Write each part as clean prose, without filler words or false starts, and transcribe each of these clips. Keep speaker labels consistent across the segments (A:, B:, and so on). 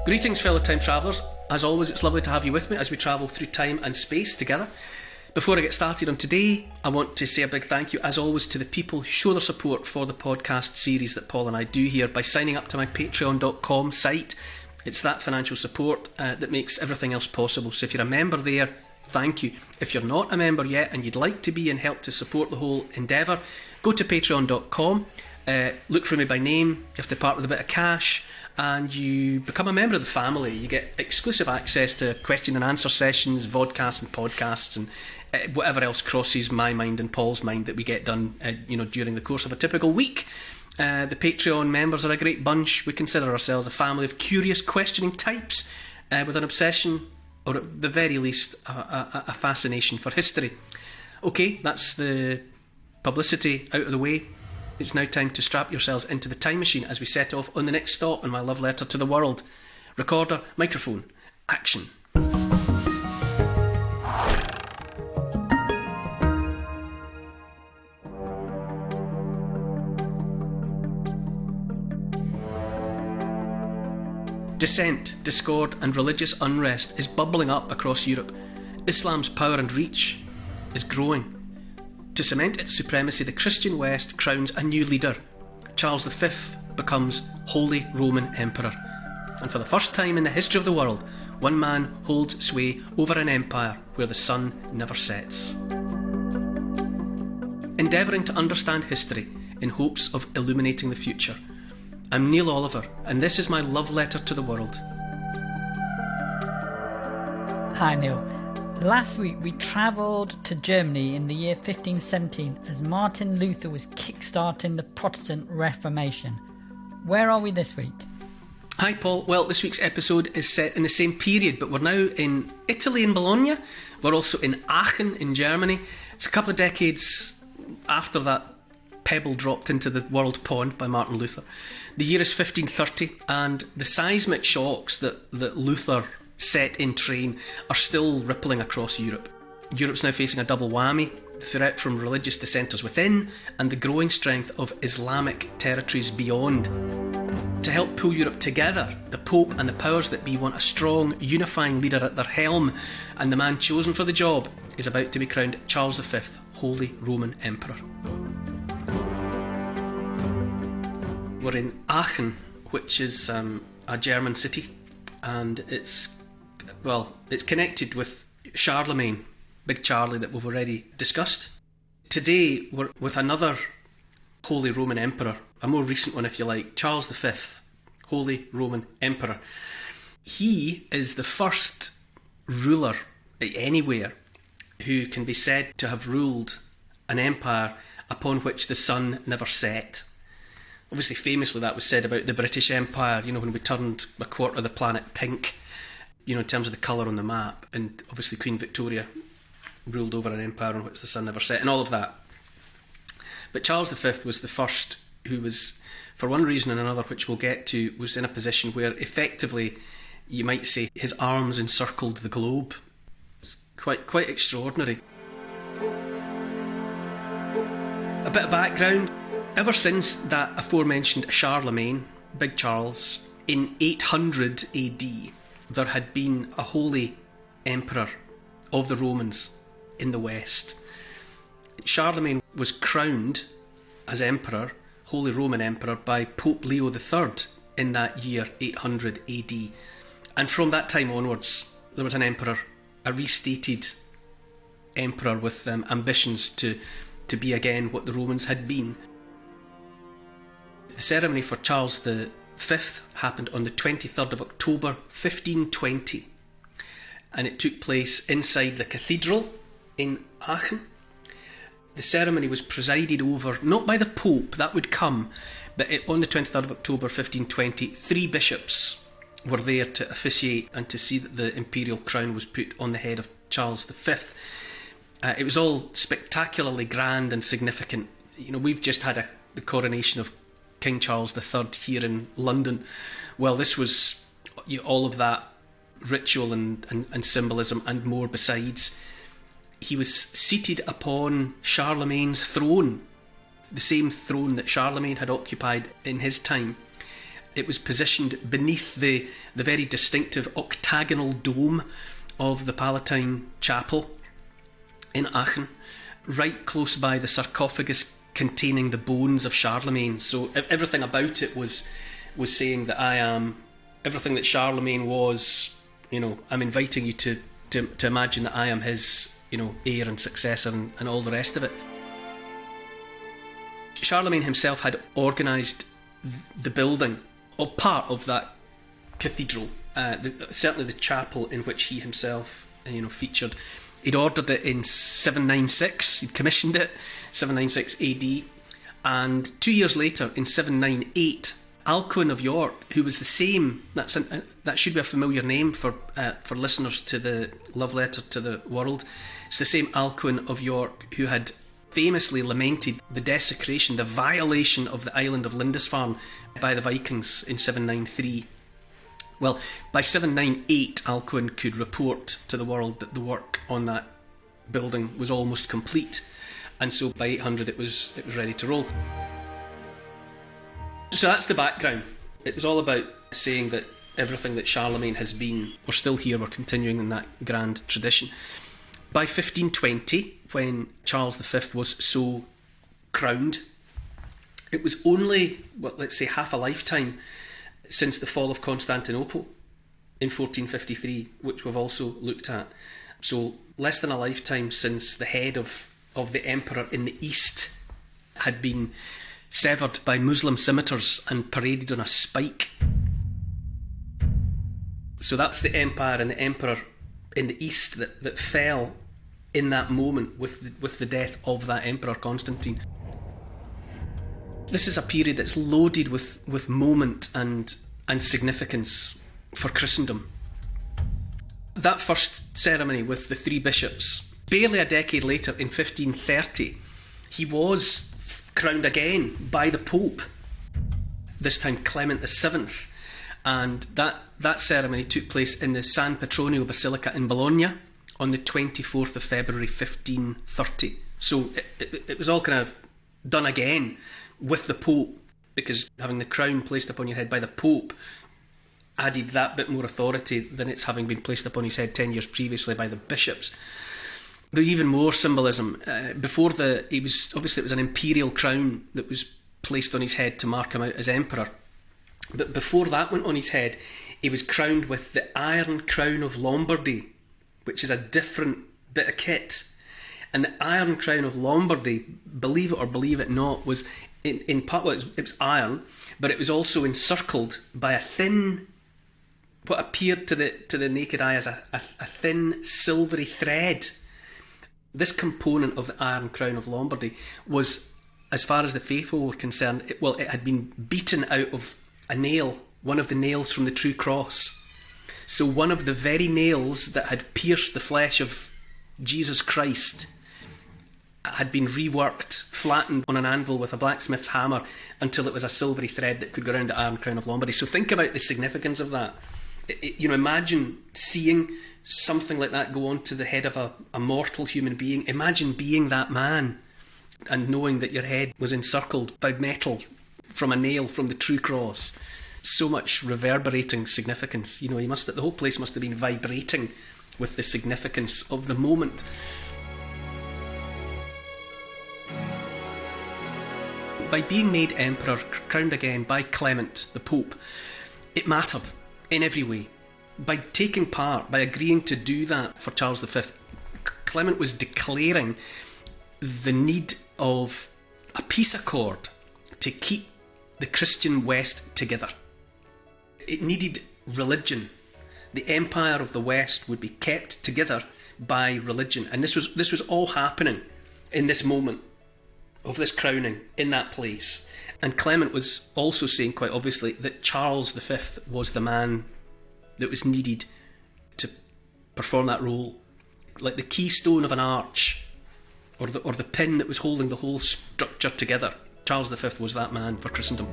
A: Greetings, fellow time travellers. As always, it's lovely to have you with me as we travel through time and space together. Before I get started on today, I want to say a big thank you, as always, to the people who show their support for the podcast series that Paul and I do here by signing up to my patreon.com site. It's that financial support that makes everything else possible. So if you're a member there, thank you. If you're not a member yet and you'd like to be and help to support the whole endeavour, go to patreon.com, look for me by name, you have to part with a bit of cash, and you become a member of the family. You get exclusive access to question and answer sessions, vodcasts and podcasts, and whatever else crosses my mind and Paul's mind that we get done during the course of a typical week. The Patreon members are a great bunch. We consider ourselves a family of curious, questioning types with an obsession, or at the very least, a fascination for history. Okay, that's the publicity out of the way. It's now time to strap yourselves into the time machine as we set off on the next stop on my love letter to the world. Recorder, microphone, action. Dissent, discord and religious unrest is bubbling up across Europe. Islam's power and reach is growing. To cement its supremacy, the Christian West crowns a new leader. Charles V becomes Holy Roman Emperor. And for the first time in the history of the world, one man holds sway over an empire where the sun never sets. Endeavouring to understand history in hopes of illuminating the future, I'm Neil Oliver, and this is my love letter to the world.
B: Hi Neil. Last week we travelled to Germany in the year 1517 as Martin Luther was kick-starting the Protestant Reformation. Where are we this week?
A: Hi Paul. Well, this week's episode is set in the same period, but we're now in Italy, in Bologna. We're also in Aachen in Germany. It's a couple of decades after that pebble dropped into the world pond by Martin Luther. The year is 1530, and the seismic shocks that Luther set in train are still rippling across Europe. Europe's now facing a double whammy: the threat from religious dissenters within and the growing strength of Islamic territories beyond. To help pull Europe together, the Pope and the powers that be want a strong, unifying leader at their helm, and the man chosen for the job is about to be crowned Charles V, Holy Roman Emperor. We're in Aachen, which is a German city, and it's connected with Charlemagne, Big Charlie, that we've already discussed. Today we're with another Holy Roman Emperor, a more recent one if you like, Charles V, Holy Roman Emperor. He is the first ruler anywhere who can be said to have ruled an empire upon which the sun never set. Obviously, famously, that was said about the British Empire, when we turned a quarter of the planet pink, in terms of the colour on the map. And obviously Queen Victoria ruled over an empire on which the sun never set, and all of that. But Charles V was the first who was, for one reason and another, which we'll get to, was in a position where effectively, you might say, his arms encircled the globe. It's quite extraordinary. A bit of background. Ever since that aforementioned Charlemagne, Big Charles, in 800 AD, there had been a holy emperor of the Romans in the West. Charlemagne was crowned as emperor, Holy Roman Emperor, by Pope Leo III in that year 800 AD. And from that time onwards, there was an emperor, a restated emperor with ambitions to be again what the Romans had been. The ceremony for Charles V happened on the 23rd of October 1520, and it took place inside the cathedral in Aachen. The ceremony was presided over not by the Pope, that would come, but on the 23rd of October 1520, 3 bishops were there to officiate and to see that the imperial crown was put on the head of Charles V. It was all spectacularly grand and significant. We've just had the coronation of King Charles III here in London. Well, this was all of that ritual and symbolism and more besides. He was seated upon Charlemagne's throne, the same throne that Charlemagne had occupied in his time. It was positioned beneath the very distinctive octagonal dome of the Palatine Chapel in Aachen, right close by the sarcophagus containing the bones of Charlemagne. So everything about it was saying that I am everything that Charlemagne was. I'm inviting you to imagine that I am his, heir and successor and all the rest of it. Charlemagne himself had organised the building of part of that cathedral, certainly the chapel in which he himself, featured. He'd ordered it in 796. He'd commissioned it 796 AD, and 2 years later, in 798, Alcuin of York, who was the same. That should be a familiar name for listeners to the love letter to the world. It's the same Alcuin of York who had famously lamented the desecration, the violation of the island of Lindisfarne by the Vikings in 793. Well, by 798, Alcuin could report to the world that the work on that building was almost complete, and so by 800 it was ready to roll. So that's the background. It was all about saying that everything that Charlemagne has been, we're still here, we're continuing in that grand tradition. By 1520, when Charles V was so crowned, it was only, let's say, half a lifetime since the fall of Constantinople in 1453, which we've also looked at. So less than a lifetime since the head of the emperor in the east had been severed by Muslim scimitars and paraded on a spike. So that's the empire and the emperor in the east that fell in that moment with the death of that emperor Constantine. This is a period that's loaded with moment and significance for Christendom. That first ceremony with the three bishops, barely a decade later in 1530, he was crowned again by the Pope, this time Clement VII, and that ceremony took place in the San Petronio Basilica in Bologna on the 24th of February 1530. So it was all kind of done again with the Pope, because having the crown placed upon your head by the Pope added that bit more authority than it's having been placed upon his head 10 years previously by the bishops. There's even more symbolism. It was an imperial crown that was placed on his head to mark him out as emperor. But before that went on his head, he was crowned with the Iron Crown of Lombardy, which is a different bit of kit. And the Iron Crown of Lombardy, believe it or believe it not, was in part, it was iron, but it was also encircled by a thin, what appeared to the naked eye as a thin silvery thread. This component of the Iron Crown of Lombardy was, as far as the faithful were concerned, it had been beaten out of a nail, one of the nails from the true cross. So one of the very nails that had pierced the flesh of Jesus Christ had been reworked, flattened on an anvil with a blacksmith's hammer until it was a silvery thread that could go around the Iron Crown of Lombardy. So think about the significance of that. Imagine seeing something like that go on to the head of a mortal human being. Imagine being that man and knowing that your head was encircled by metal from a nail from the true cross. So much reverberating significance. The whole place must have been vibrating with the significance of the moment. By being made emperor, crowned again by Clement, the Pope, it mattered in every way. By taking part, by agreeing to do that for Charles V, Clement was declaring the need of a peace accord to keep the Christian West together. It needed religion. The empire of the West would be kept together by religion, and this was all happening in this moment of this crowning in that place. And Clement was also saying quite obviously that Charles V was the man that was needed to perform that role, like the keystone of an arch, or the pin that was holding the whole structure together. Charles V was that man for Christendom.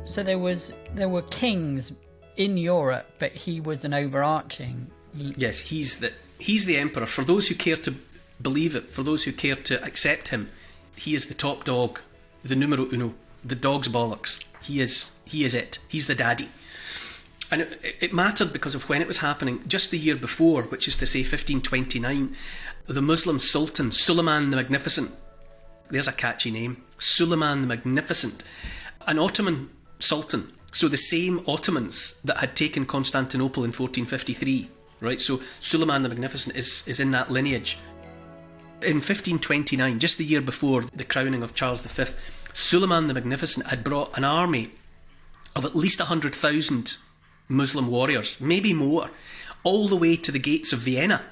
B: So there were kings in Europe, but he was an overarching.
A: Yes, he's the emperor. For those who care to believe it, for those who care to accept him, he is the top dog, the numero uno, the dog's bollocks. He is it. He's the daddy. And it mattered because of when it was happening. Just the year before, which is to say 1529, the Muslim Sultan, Suleiman the Magnificent, there's a catchy name, Suleiman the Magnificent, an Ottoman Sultan, so the same Ottomans that had taken Constantinople in 1453, right? So Suleiman the Magnificent is in that lineage. In 1529, just the year before the crowning of Charles V, Suleiman the Magnificent had brought an army of at least 100,000 Muslim warriors, maybe more, all the way to the gates of Vienna.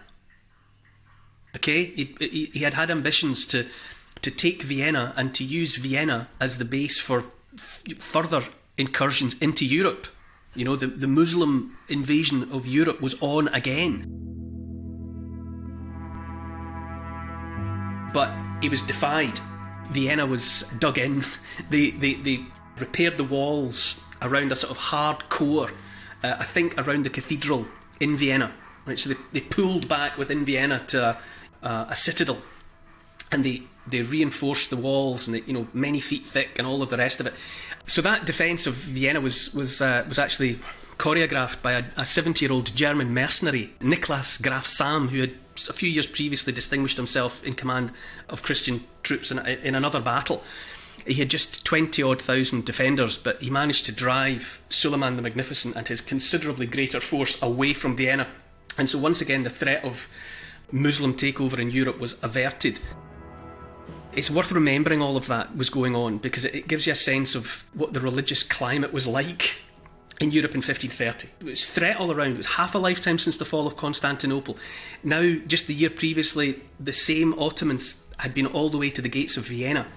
A: Okay, he had ambitions to take Vienna and to use Vienna as the base for further incursions into Europe. You know, the Muslim invasion of Europe was on again. But he was defied. Vienna was dug in. They repaired the walls around a sort of hard core, I think around the cathedral in Vienna. Right, so they pulled back within Vienna to a citadel, and they reinforced the walls, and many feet thick, and all of the rest of it. So that defence of Vienna was actually choreographed by a 70-year-old German mercenary, Nicholas Graf Sam, who had a few years previously distinguished himself in command of Christian troops in another battle. He had just 20-odd thousand defenders, but he managed to drive Suleiman the Magnificent and his considerably greater force away from Vienna. And so once again, the threat of Muslim takeover in Europe was averted. It's worth remembering all of that was going on, because it gives you a sense of what the religious climate was like in Europe in 1530. It was threat all around. It was half a lifetime since the fall of Constantinople. Now, just the year previously, the same Ottomans had been all the way to the gates of Vienna.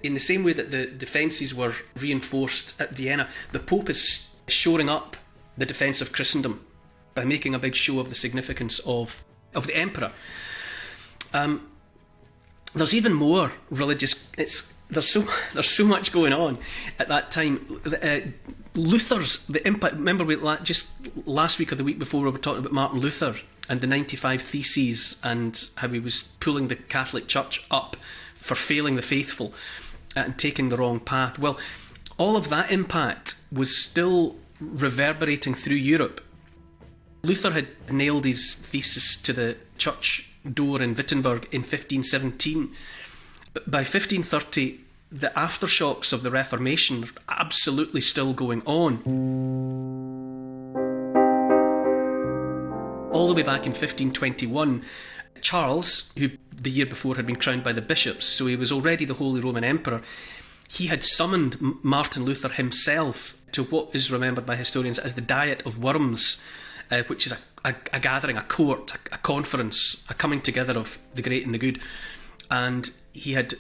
A: In the same way that the defences were reinforced at Vienna, the Pope is shoring up the defence of Christendom by making a big show of the significance of the Emperor. There's even more religious... There's so much going on at that time. Luther's the impact. Remember, just last week or the week before, we were talking about Martin Luther and the 95 Theses and how he was pulling the Catholic Church up for failing the faithful and taking the wrong path. Well, all of that impact was still reverberating through Europe. Luther had nailed his thesis to the church door in Wittenberg in 1517. But by 1530, the aftershocks of the Reformation are absolutely still going on. All the way back in 1521, Charles, who the year before had been crowned by the bishops, so he was already the Holy Roman Emperor, he had summoned Martin Luther himself to what is remembered by historians as the Diet of Worms, which is a gathering, a court, a conference, a coming together of the great and the good. And he had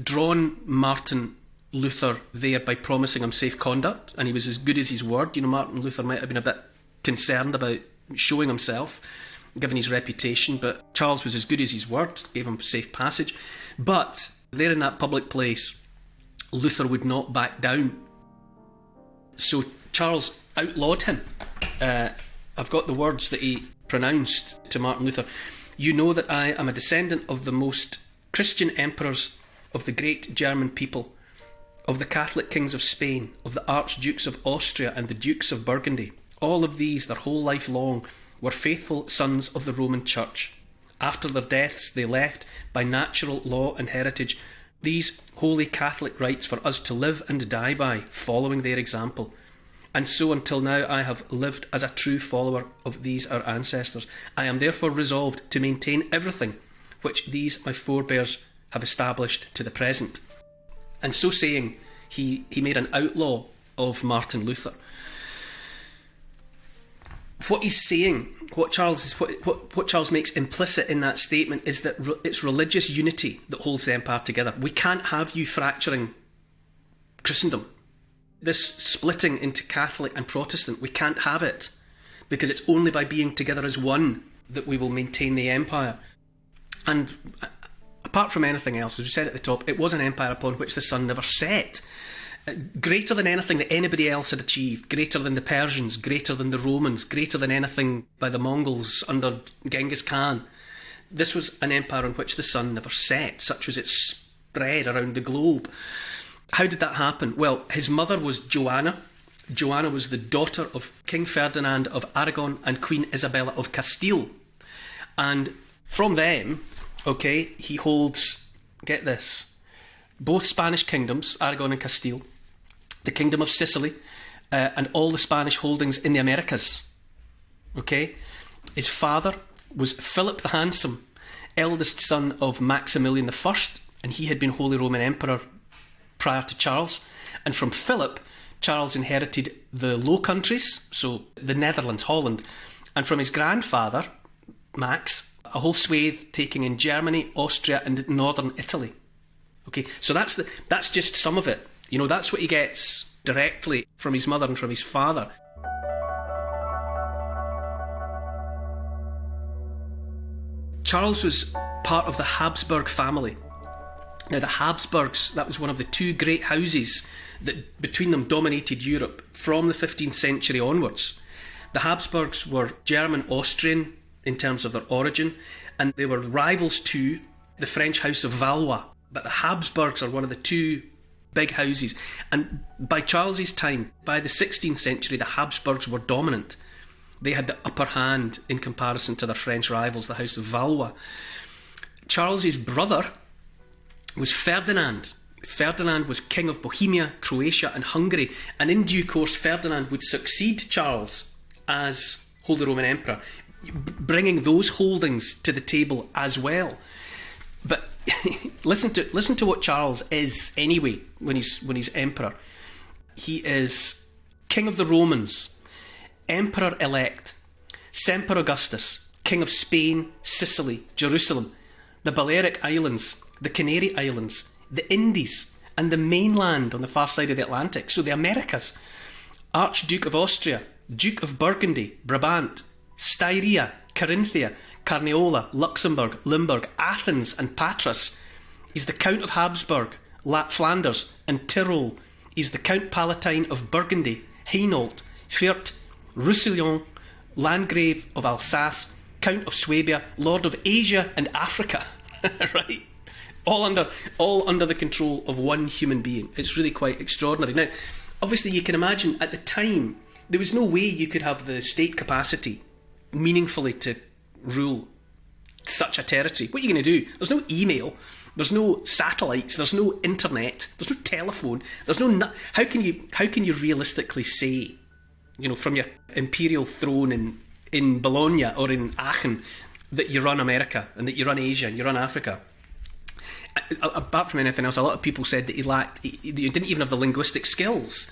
A: drawn Martin Luther there by promising him safe conduct, and he was as good as his word. Martin Luther might have been a bit concerned about showing himself, given his reputation, but Charles was as good as his word, gave him safe passage. But there in that public place, Luther would not back down. So Charles outlawed him. I've got the words that he pronounced to Martin Luther. "You know that I am a descendant of the most Christian emperors of the great German people, of the Catholic kings of Spain, of the archdukes of Austria and the dukes of Burgundy. All of these, their whole life long, were faithful sons of the Roman Church. After their deaths, they left, by natural law and heritage, these holy Catholic rites for us to live and die by, following their example. And so until now I have lived as a true follower of these our ancestors. I am therefore resolved to maintain everything which these my forebears have established to the present." And so saying, he made an outlaw of Martin Luther. What he's saying, what Charles makes implicit in that statement, is that it's religious unity that holds the empire together. We can't have you fracturing Christendom. This splitting into Catholic and Protestant, we can't have it, because it's only by being together as one that we will maintain the empire. And apart from anything else, as we said at the top, it was an empire upon which the sun never set. Greater than anything that anybody else had achieved, greater than the Persians, greater than the Romans, greater than anything by the Mongols under Genghis Khan. This was an empire on which the sun never set. Such was its spread around the globe. How did that happen? Well, his mother was Joanna. Joanna was the daughter of King Ferdinand of Aragon and Queen Isabella of Castile. And from them, okay, he holds, get this, both Spanish kingdoms, Aragon and Castile, the Kingdom of Sicily, and all the Spanish holdings in the Americas. Okay? His father was Philip the Handsome, eldest son of Maximilian I, and he had been Holy Roman Emperor prior to Charles. And from Philip, Charles inherited the Low Countries, so the Netherlands, Holland, and from his grandfather, Max, a whole swathe taking in Germany, Austria, and northern Italy. Okay, so that's just some of it. You know, that's what he gets directly from his mother and from his father. Charles was part of the Habsburg family. Now, the Habsburgs, that was one of the two great houses that between them dominated Europe from the 15th century onwards. The Habsburgs were German-Austrian in terms of their origin, and they were rivals to the French House of Valois. But the Habsburgs are one of the two big houses. And by Charles's time, by the 16th century, the Habsburgs were dominant. They had the upper hand in comparison to their French rivals, the House of Valois. Charles's brother was Ferdinand. Ferdinand was King of Bohemia, Croatia and Hungary, and in due course Ferdinand would succeed Charles as Holy Roman Emperor, bringing those holdings to the table as well. But listen to what Charles is anyway when he's emperor. He is King of the Romans, Emperor-elect, Semper Augustus, King of Spain, Sicily, Jerusalem, the Balearic Islands, the Canary Islands, the Indies, and the mainland on the far side of the Atlantic, so the Americas, Archduke of Austria, Duke of Burgundy, Brabant, Styria, Carinthia, Carniola, Luxembourg, Limburg, Athens and Patras. He's the Count of Habsburg, Flanders and Tyrol. He's the Count Palatine of Burgundy, Hainault, Fürth, Roussillon, Landgrave of Alsace, Count of Swabia, Lord of Asia and Africa. Right? All under the control of one human being. It's really quite extraordinary. Now, obviously you can imagine at the time, there was no way you could have the state capacity meaningfully to rule such a territory. What are you going to do? There's no email, there's no satellites, there's no internet, there's no telephone, there's no... How can you realistically say, you know, from your imperial throne in Bologna or in Aachen that you run America and that you run Asia and you run Africa? Apart from anything else, a lot of people said that you didn't even have the linguistic skills.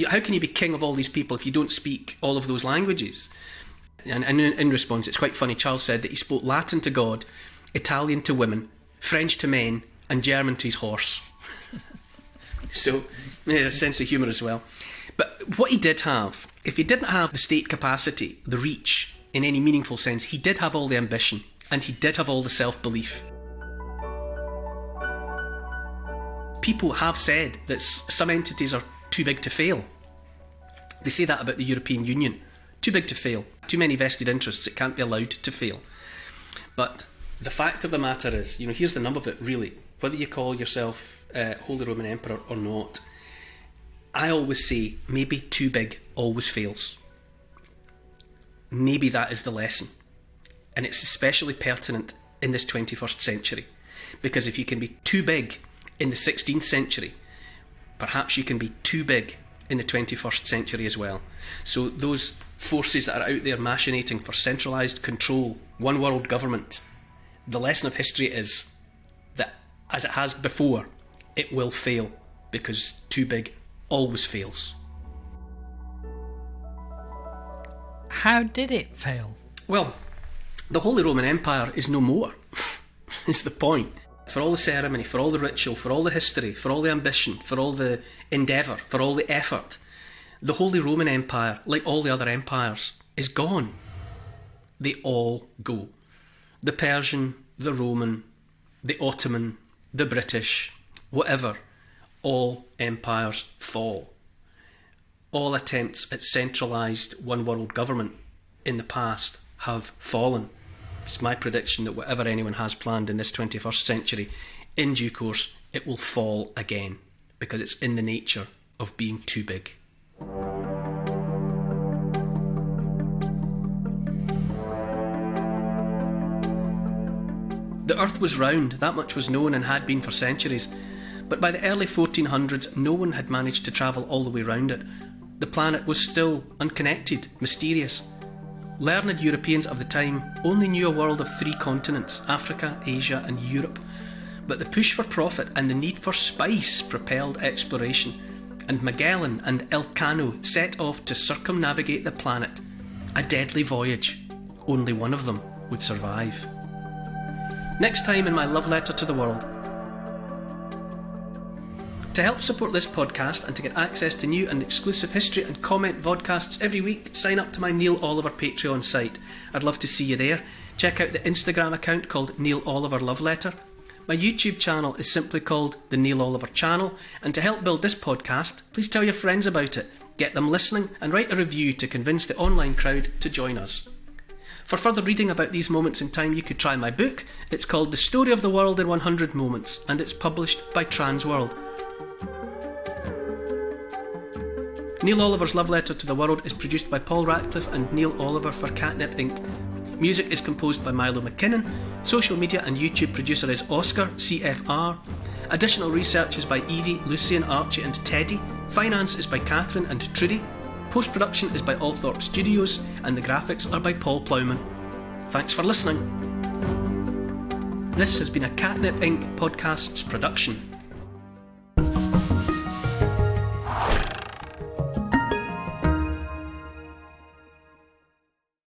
A: How can you be king of all these people if you don't speak all of those languages? And in response, it's quite funny, Charles said that he spoke Latin to God, Italian to women, French to men, and German to his horse. So, yeah, a sense of humour as well. But what he did have, if he didn't have the state capacity, the reach, in any meaningful sense, he did have all the ambition, and he did have all the self-belief. People have said that some entities are too big to fail. They say that about the European Union. Too big to fail. Too many vested interests. It can't be allowed to fail. But the fact of the matter is, you know, here's the nub of it, really. Whether you call yourself Holy Roman Emperor or not, I always say maybe too big always fails. Maybe that is the lesson. And it's especially pertinent in this 21st century. Because if you can be too big in the 16th century, perhaps you can be too big in the 21st century as well. So those forces that are out there machinating for centralised control, one world government, the lesson of history is that, as it has before, it will fail, because too big always fails.
B: How did it fail?
A: Well, the Holy Roman Empire is no more, is the point. For all the ceremony, for all the ritual, for all the history, for all the ambition, for all the endeavour, for all the effort, the Holy Roman Empire, like all the other empires, is gone. They all go. The Persian, the Roman, the Ottoman, the British, whatever, all empires fall. All attempts at centralised one world government in the past have fallen. It's my prediction that whatever anyone has planned in this 21st century, in due course, it will fall again, because it's in the nature of being too big. The Earth was round, that much was known and had been for centuries, but by the early 1400s no one had managed to travel all the way round it. The planet was still unconnected, mysterious. Learned Europeans of the time only knew a world of 3 continents, Africa, Asia and Europe, but the push for profit and the need for spice propelled exploration, and Magellan and Elcano set off to circumnavigate the planet. A deadly voyage. Only one of them would survive. Next time in my love letter to the world. To help support this podcast and to get access to new and exclusive history and comment vodcasts every week, sign up to my Neil Oliver Patreon site. I'd love to see you there. Check out the Instagram account called Neil Oliver Love Letter. My YouTube channel is simply called The Neil Oliver Channel, and to help build this podcast, please tell your friends about it, get them listening and write a review to convince the online crowd to join us. For further reading about these moments in time, you could try my book. It's called The Story of the World in 100 Moments, and it's published by Transworld. Neil Oliver's Love Letter to the World is produced by Paul Ratcliffe and Neil Oliver for Catnip Inc. Music is composed by Milo McKinnon. Social media and YouTube producer is Oscar, CFR. Additional research is by Evie, Lucian, Archie and Teddy. Finance is by Catherine and Trudy. Post-production is by Althorpe Studios, and the graphics are by Paul Plowman. Thanks for listening. This has been a Catnip Inc. Podcasts production.